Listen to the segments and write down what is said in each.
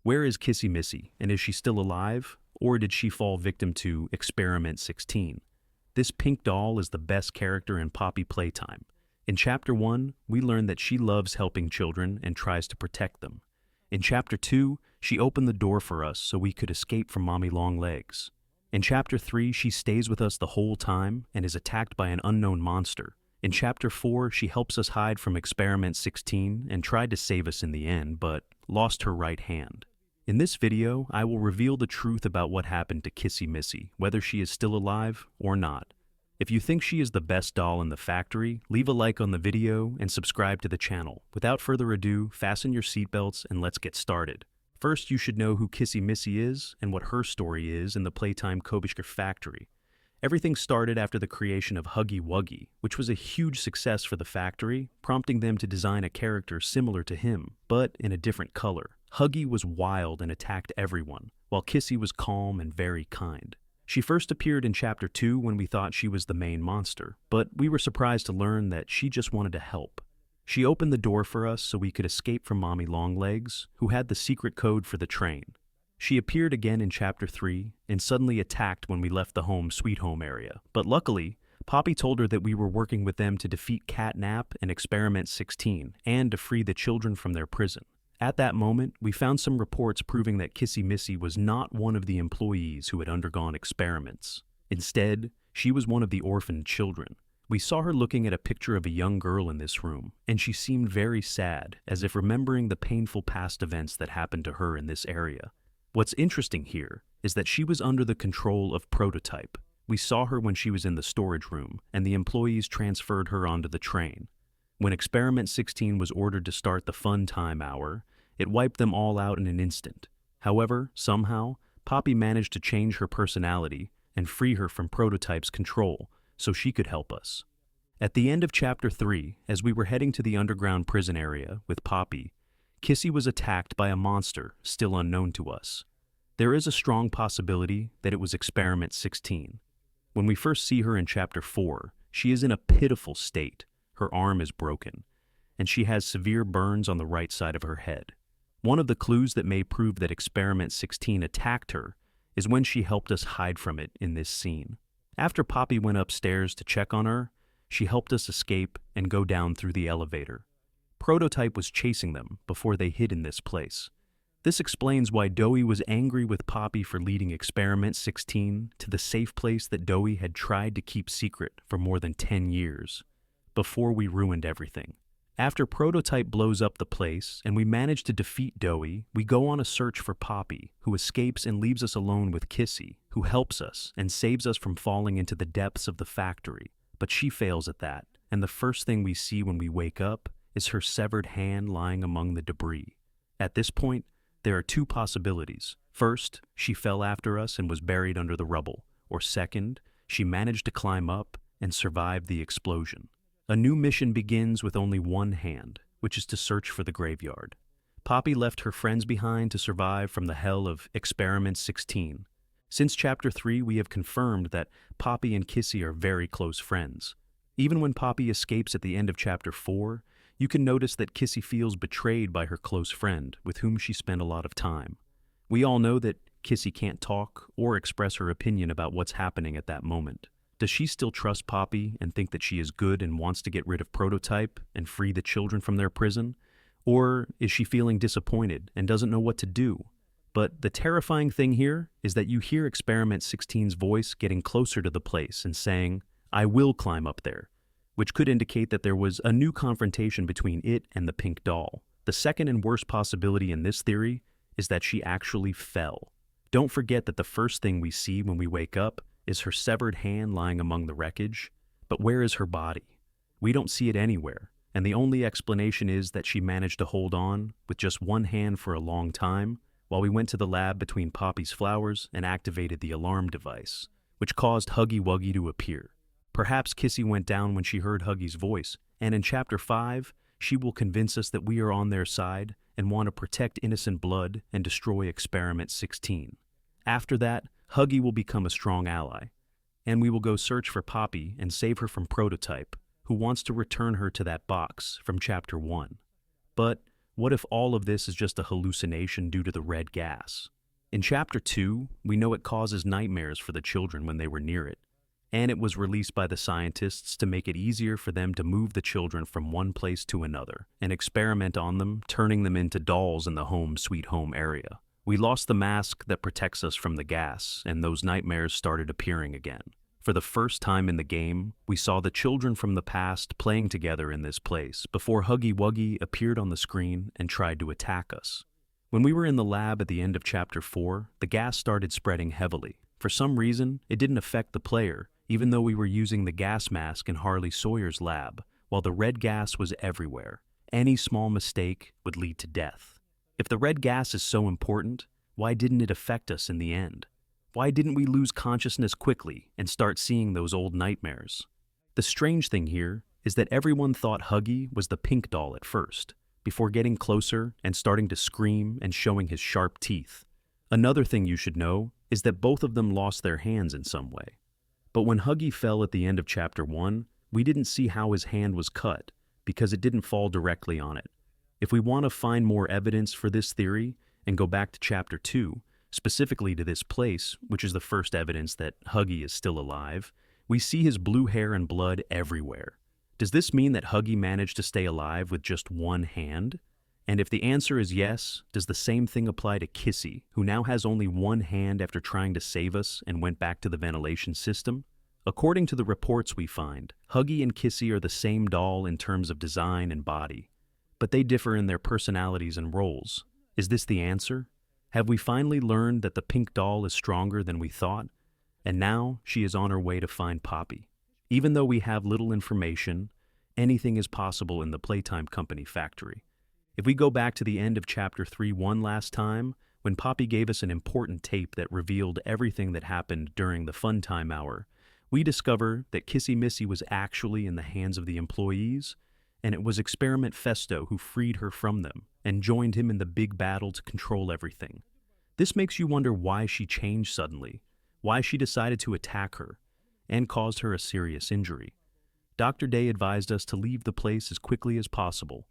Where is Kissy Missy, and is she still alive, or did she fall victim to Experiment 16? This pink doll is the best character in Poppy Playtime. In Chapter 1, we learn that she loves helping children and tries to protect them. In Chapter 2, she opened the door for us so we could escape from Mommy Longlegs. In Chapter 3, she stays with us the whole time and is attacked by an unknown monster. In Chapter 4, she helps us hide from Experiment 16 and tried to save us in the end, but lost her right hand. In this video, I will reveal the truth about what happened to Kissy Missy, whether she is still alive or not. If you think she is the best doll in the factory, leave a like on the video and subscribe to the channel. Without further ado, fasten your seatbelts and let's get started. First, you should know who Kissy Missy is and what her story is in the Playtime Co factory. Everything started after the creation of Huggy Wuggy, which was a huge success for the factory, prompting them to design a character similar to him, but in a different color. Huggy was wild and attacked everyone, while Kissy was calm and very kind. She first appeared in Chapter 2 when we thought she was the main monster, but we were surprised to learn that she just wanted to help. She opened the door for us so we could escape from Mommy Longlegs, who had the secret code for the train. She appeared again in Chapter 3 and suddenly attacked when we left the home sweet home area, but luckily, Poppy told her that we were working with them to defeat Catnap and Experiment 16 and to free the children from their prison. At that moment, we found some reports proving that Kissy Missy was not one of the employees who had undergone experiments. Instead, she was one of the orphaned children. We saw her looking at a picture of a young girl in this room, and she seemed very sad, as if remembering the painful past events that happened to her in this area. What's interesting here is that she was under the control of Prototype. We saw her when she was in the storage room, and the employees transferred her onto the train. When Experiment 16 was ordered to start the fun time hour, it wiped them all out in an instant. However, somehow, Poppy managed to change her personality and free her from Prototype's control so she could help us. At the end of Chapter 3, as we were heading to the underground prison area with Poppy, Kissy was attacked by a monster still unknown to us. There is a strong possibility that it was Experiment 16. When we first see her in Chapter 4, she is in a pitiful state. Her arm is broken, and she has severe burns on the right side of her head. One of the clues that may prove that Experiment 16 attacked her is when she helped us hide from it in this scene. After Poppy went upstairs to check on her, she helped us escape and go down through the elevator. Prototype was chasing them before they hid in this place. This explains why Doey was angry with Poppy for leading Experiment 16 to the safe place that Doey had tried to keep secret for more than 10 years, before we ruined everything. After Prototype blows up the place and we manage to defeat Doey, we go on a search for Poppy, who escapes and leaves us alone with Kissy, who helps us and saves us from falling into the depths of the factory. But she fails at that, and the first thing we see when we wake up is her severed hand lying among the debris. At this point, there are two possibilities. First, she fell after us and was buried under the rubble. Or second, she managed to climb up and survive the explosion. A new mission begins with only one hand, which is to search for the graveyard. Poppy left her friends behind to survive from the hell of Experiment 16. Since Chapter 3, we have confirmed that Poppy and Kissy are very close friends. Even when Poppy escapes at the end of Chapter 4, you can notice that Kissy feels betrayed by her close friend, with whom she spent a lot of time. We all know that Kissy can't talk or express her opinion about what's happening at that moment. Does she still trust Poppy and think that she is good and wants to get rid of Prototype and free the children from their prison? Or is she feeling disappointed and doesn't know what to do? But the terrifying thing here is that you hear Experiment 16's voice getting closer to the place and saying, "I will climb up there," which could indicate that there was a new confrontation between it and the pink doll. The second and worst possibility in this theory is that she actually fell. Don't forget that the first thing we see when we wake up is her severed hand lying among the wreckage. But where is her body? We don't see it anywhere, and the only explanation is that she managed to hold on with just one hand for a long time while we went to the lab between Poppy's flowers and activated the alarm device, which caused Huggy Wuggy to appear. Perhaps Kissy went down when she heard Huggy's voice, and in Chapter 5, she will convince us that we are on their side and want to protect innocent blood and destroy Experiment 16. After that, Huggy will become a strong ally, and we will go search for Poppy and save her from Prototype, who wants to return her to that box from Chapter 1. But What if all of this is just a hallucination due to the red gas? In Chapter 2, we know it causes nightmares for the children when they were near it, and it was released by the scientists to make it easier for them to move the children from one place to another and experiment on them, turning them into dolls in the home sweet home area. We lost the mask that protects us from the gas, and those nightmares started appearing again. For the first time in the game, we saw the children from the past playing together in this place before Huggy Wuggy appeared on the screen and tried to attack us. When we were in the lab at the end of Chapter 4, the gas started spreading heavily. For some reason, it didn't affect the player, even though we were using the gas mask in Harley Sawyer's lab, while the red gas was everywhere. Any small mistake would lead to death. If the red gas is so important, why didn't it affect us in the end? Why didn't we lose consciousness quickly and start seeing those old nightmares? The strange thing here is that everyone thought Huggy was the pink doll at first, before getting closer and starting to scream and showing his sharp teeth. Another thing you should know is that both of them lost their hands in some way. But when Huggy fell at the end of Chapter 1, we didn't see how his hand was cut, because it didn't fall directly on it. If we want to find more evidence for this theory and go back to Chapter 2, specifically to this place, which is the first evidence that Huggy is still alive, we see his blue hair and blood everywhere. Does this mean that Huggy managed to stay alive with just one hand? And if the answer is yes, does the same thing apply to Kissy, who now has only one hand after trying to save us and went back to the ventilation system? According to the reports we find, Huggy and Kissy are the same doll in terms of design and body, but they differ in their personalities and roles. Is this the answer? Have we finally learned that the pink doll is stronger than we thought? And now she is on her way to find Poppy. Even though we have little information, anything is possible in the Playtime Company factory. If we go back to the end of Chapter 3 one last time, when Poppy gave us an important tape that revealed everything that happened during the fun time hour, we discover that Kissy Missy was actually in the hands of the employees, and it was Experiment Festo who freed her from them and joined him in the big battle to control everything. This makes you wonder why she changed suddenly, why she decided to attack her, and caused her a serious injury. Dr. Day advised us to leave the place as quickly as possible,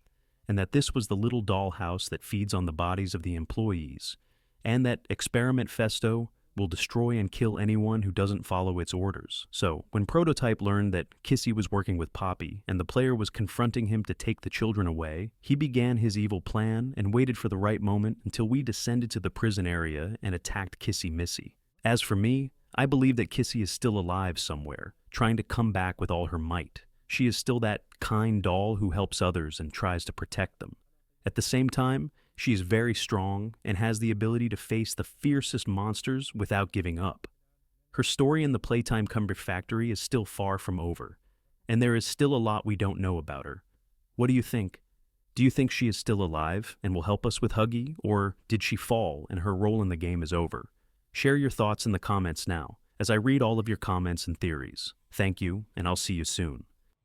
and that this was the little dollhouse that feeds on the bodies of the employees, and that Experiment Festo will destroy and kill anyone who doesn't follow its orders. So, when Prototype learned that Kissy was working with Poppy and the player was confronting him to take the children away, he began his evil plan and waited for the right moment until we descended to the prison area and attacked Kissy Missy. As for me, I believe that Kissy is still alive somewhere, trying to come back with all her might. She is still that kind doll who helps others and tries to protect them. At the same time, she is very strong and has the ability to face the fiercest monsters without giving up. Her story in the Playtime Co factory is still far from over, and there is still a lot we don't know about her. What do you think? Do you think she is still alive and will help us with Huggy, or did she fall and her role in the game is over? Share your thoughts in the comments now, as I read all of your comments and theories. Thank you, and I'll see you soon.